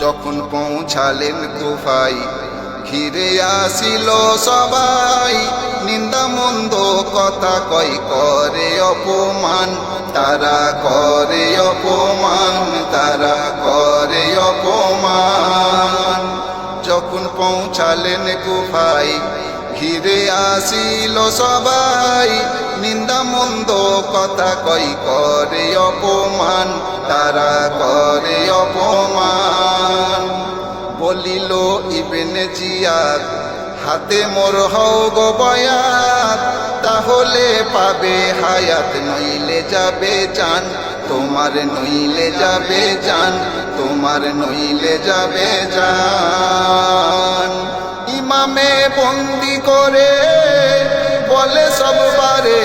যখন পৌঁছালেন কুফায় ঘিরে আসিল সবাই, নিন্দা মন্দ কথা কয় করে অপমান, তারা করে অপমান, তারা করে অপমান। যখন পৌঁছালেন কুফায় ঘিরে আসিল সবাই, নিন্দা মন্দ কথা কয় করে অপমান, তারা করে অপমান। বলিল ইবনে জিয়াদ, হাতে মোর হও গো বয়াত, তাহলে পাবে হায়াত, নইলে যাবে জান, তোমার নইলে যাবে জান, তোমার নইলে যাবে জান। ইমামে বন্দি করে বলে সব বারে